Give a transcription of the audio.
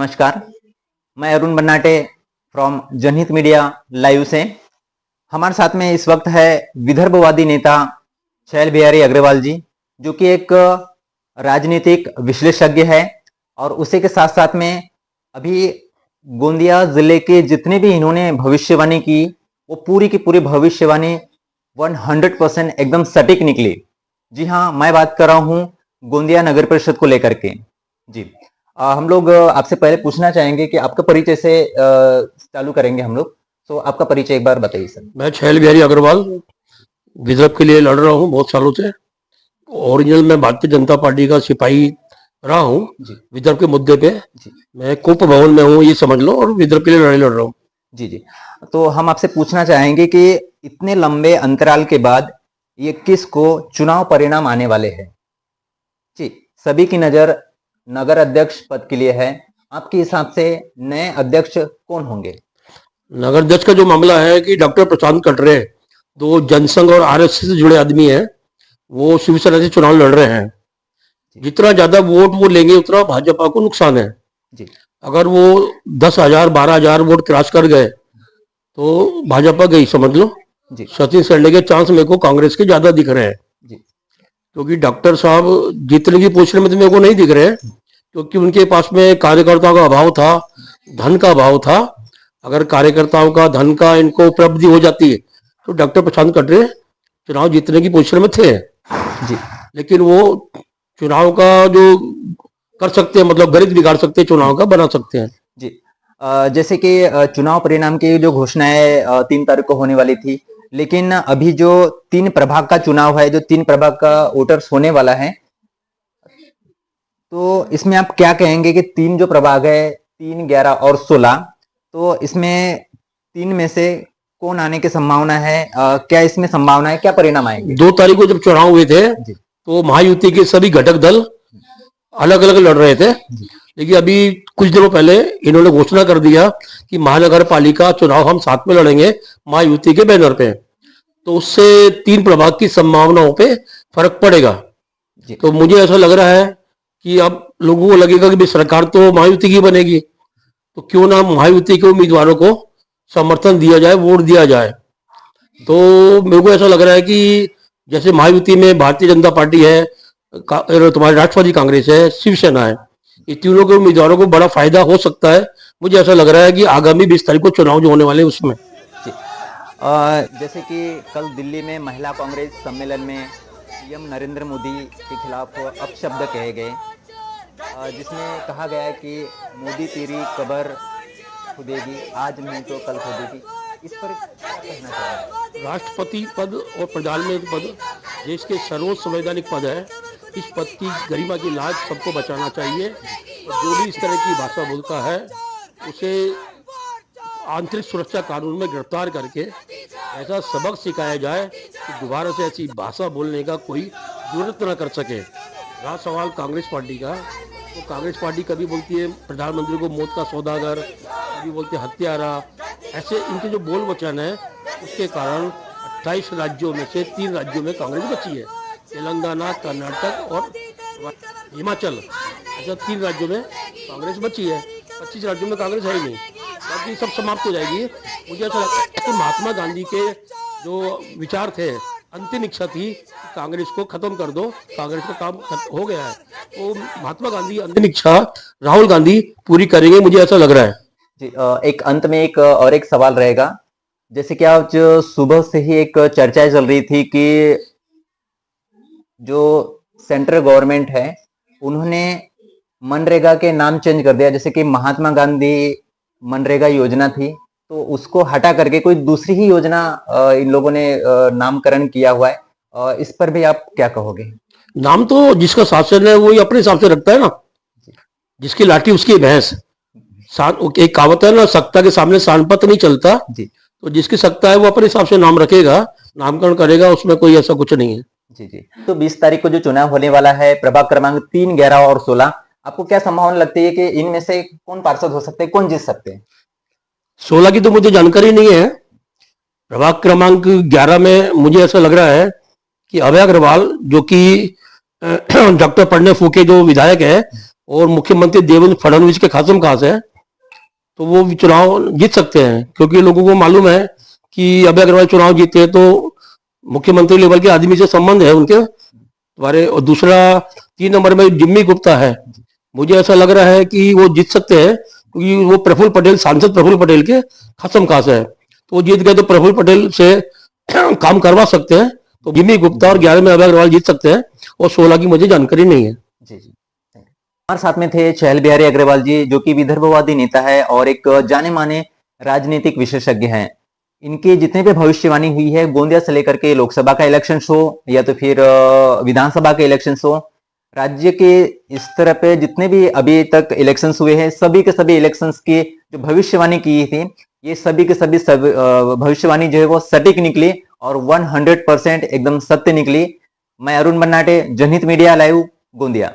नमस्कार, मैं अरुण बन्नाटे फ्रॉम जनहित मीडिया लाइव से। हमारे साथ में इस वक्त है विदर्भवादी नेता शैल बिहारी अग्रवाल जी, जो कि एक राजनीतिक विश्लेषज्ञ है और उसी के साथ साथ में अभी गोंदिया जिले के जितने भी इन्होंने भविष्यवाणी की, वो पूरी की पूरी भविष्यवाणी 100% एकदम सटीक निकली। जी हाँ, मैं बात कर रहा हूँ गोंदिया नगर परिषद को लेकर के। जी हम लोग आपसे पहले पूछना चाहेंगे कि आपका परिचय से चालू करेंगे हम लोग। तो आपका परिचय एक बार बताइए सर। मैं शैल बिहारी अग्रवाल विदर्भ के लिए लड़ रहा हूँ बहुत सालों से। ओरिजिनल मैं भारतीय जनता पार्टी का सिपाही रहा हूँ विदर्भ के मुद्दे पे। मैं कोप भवन में हूँ ये समझ लो, और विदर्भ के लिए लड़ाई लड़ रहा हूँ। जी, तो हम आपसे पूछना चाहेंगे कि इतने लंबे अंतराल के बाद ये किसको चुनाव परिणाम आने वाले हैं? जी, सभी की नजर नगर अध्यक्ष पद के लिए है। आपके हिसाब से नए अध्यक्ष कौन होंगे? नगर अध्यक्ष का जो मामला है कि डॉक्टर प्रशांत कटरे, दो जनसंघ और आरएसएस से जुड़े आदमी हैं, वो शिवसेना से चुनाव लड़ रहे हैं। जितना ज्यादा वोट वो लेंगे उतना भाजपा को नुकसान है। जी। अगर वो 10,000 12,000 वोट क्रॉस कर गए तो भाजपा गई समझ लो। सचिन सेंडे के चांस मेरे को कांग्रेस के ज्यादा दिख रहे हैं, क्योंकि डॉक्टर साहब जीतने की पोजीशन में तो मेरे को नहीं दिख रहे हैं, क्योंकि उनके पास में कार्यकर्ताओं का अभाव था, धन का अभाव था। अगर कार्यकर्ताओं का धन का इनको उपलब्धि हो जाती है तो डॉक्टर प्रशांत कटरे चुनाव जीतने की पोजीशन में थे जी। लेकिन वो चुनाव का जो कर सकते हैं, मतलब गणित बिगाड़ सकते हैं, चुनाव का बना सकते हैं जी। जैसे कि चुनाव परिणाम की जो घोषणाएं 3 तारीख को होने वाली थी, लेकिन अभी जो 3 प्रभाग का चुनाव है, जो 3 प्रभाग का वोटर्स होने वाला है, तो इसमें आप क्या कहेंगे कि 3 जो प्रभाग है, 3, 11 और 16, तो इसमें 3 में से कौन आने की संभावना है? क्या इसमें संभावना है, क्या परिणाम आएंगे? 2 तारीख को जब चुनाव हुए थे तो महायुति के सभी घटक दल अलग अलग लड़ रहे थे, लेकिन अभी कुछ दिनों पहले इन्होंने घोषणा कर दिया कि महानगर पालिका चुनाव हम साथ में लड़ेंगे महायुति के बैनर पे। तो उससे 3 प्रभाग की संभावनाओं पे फर्क पड़ेगा। तो मुझे ऐसा लग रहा है कि अब लोगों को लगेगा कि सरकार तो महायुति की बनेगी, तो क्यों ना महायुति के उम्मीदवारों को समर्थन दिया जाए, वोट दिया जाए। तो मेरे को ऐसा लग रहा है कि जैसे महायुति में भारतीय जनता पार्टी है, तुम्हारी राष्ट्रवादी कांग्रेस है, शिवसेना है, ये तीनों के उम्मीदवारों को बड़ा फायदा हो सकता है। मुझे ऐसा लग रहा है कि आगामी 20 तारीख को चुनाव जो होने वाले हैं उसमें जैसे कि कल दिल्ली में महिला कांग्रेस सम्मेलन में पीएम नरेंद्र मोदी के खिलाफ अपशब्द कहे गए, जिसमें कहा गया कि मोदी तेरी कब्र खुदेगी, आज नहीं तो कल खुदेगी। इस पर क्या कहना चाहिए? राष्ट्रपति पद और प्रधानमंत्री पद देश के सर्वोच्च संवैधानिक पद है। इस पद की गरिमा की लाज सबको बचाना चाहिए, और जो भी इस तरह की भाषा बोलता है उसे आंतरिक सुरक्षा कानून में गिरफ्तार करके ऐसा सबक सिखाया जाए कि दोबारा से ऐसी भाषा बोलने का कोई जरूरत न कर सके। रहा सवाल कांग्रेस पार्टी का, तो कांग्रेस पार्टी कभी बोलती है प्रधानमंत्री को मौत का सौदागर, कभी बोलते हत्यारा। ऐसे इनके जो बोल वचन है उसके कारण 28 राज्यों में से 3 राज्यों में कांग्रेस बची है, तेलंगाना, कर्नाटक और हिमाचल। ऐसा 3 राज्यों में कांग्रेस बची है, 25 राज्यों में कांग्रेस है ही नहीं, बाकी सब समाप्त हो जाएगी। मुझे ऐसा लगता है कि महात्मा गांधी के जो विचार थे, अंतिम इच्छा थी कांग्रेस को खत्म कर दो, कांग्रेस का काम हो गया है, तो महात्मा गांधी अंतिम इच्छा राहुल गांधी पूरी करेंगे, मुझे ऐसा लग रहा है जी। एक अंत में एक और एक सवाल रहेगा, जैसे कि आज सुबह से ही एक चर्चा चल रही थी कि जो सेंट्रल गवर्नमेंट है उन्होंने मनरेगा के नाम चेंज कर दिया। जैसे कि महात्मा गांधी मनरेगा योजना थी, तो उसको हटा करके कोई दूसरी ही योजना इन लोगों ने नामकरण किया हुआ है। इस पर भी आप क्या कहोगे? नाम तो जिसका शासन है वही अपने हिसाब से रखता है ना, जिसकी लाठी उसकी भैंस। एक कहावत है ना, सत्ता के सामने सांपत नहीं चलता जी। तो जिसकी सत्ता है वो अपने हिसाब से नाम रखेगा, नामकरण करेगा, उसमें कोई ऐसा कुछ नहीं है जी। तो 20 तारीख को जो चुनाव होने वाला है प्रभाग क्रमांक 3, 11 और 16, आपको क्या संभावना लगती है कि इनमें से कौन पार्षद हो सकते हैं, कौन जीत सकते हैं? 16 की तो मुझे जानकारी नहीं है। प्रभाग क्रमांक 11 में मुझे ऐसा लग रहा है कि अभय अग्रवाल, जो कि डॉक्टर प्रणय फूके जो विधायक है, और मुख्यमंत्री देवेंद्र फडणवीस के खासम खास है, तो वो चुनाव जीत सकते हैं, क्योंकि लोगों को मालूम है कि अभय अग्रवाल चुनाव जीते तो मुख्यमंत्री लेवल के आदमी से संबंध है उनके तुम्हारे। और दूसरा 3 नंबर में जिम्मी गुप्ता है, मुझे ऐसा लग रहा है कि वो जीत सकते हैं, क्योंकि वो प्रफुल्ल पटेल, सांसद प्रफुल्ल पटेल के खासम खास है, तो वो जीत गए तो प्रफुल्ल पटेल से काम करवा सकते हैं। तो जिम्मी गुप्ता और 11 में अभय अग्रवाल जीत सकते हैं, और 16 की मुझे जानकारी नहीं है। जी जी, हमारे साथ में थे चहल बिहारी अग्रवाल जी, जो कि विदर्भवादी नेता है और एक जाने माने राजनीतिक विशेषज्ञ हैं। इनकी जितने भी भविष्यवाणी हुई है गोंदिया से लेकर के लोकसभा का इलेक्शन हो या तो फिर विधानसभा के इलेक्शन हो, राज्य के इस तरह पे जितने भी अभी तक इलेक्शंस हुए हैं, सभी के सभी इलेक्शंस की जो भविष्यवाणी की थी, ये सभी के सभी भविष्यवाणी जो है वो सटीक निकली और 100% एकदम सत्य निकली। मैं अरुण बन्नाटे, जनहित मीडिया लाइव, गोंदिया।